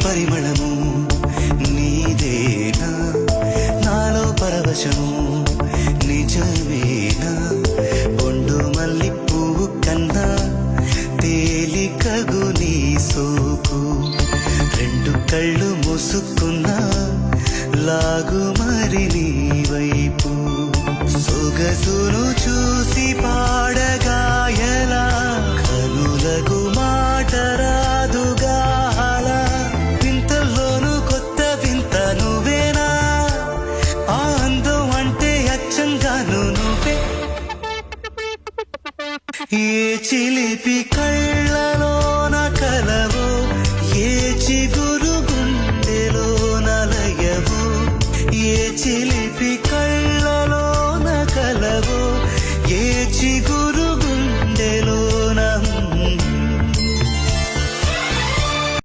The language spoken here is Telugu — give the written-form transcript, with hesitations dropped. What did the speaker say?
పరిమళము నీదేనా నాలో పరవశము నిజమేనా ఒండు మల్లి పువ్వు కన్నా తేలికగు నీ సోకు రెండు కళ్ళు మూసుకున్నా లాగు మరి నీ వైపు సొగసును చూసి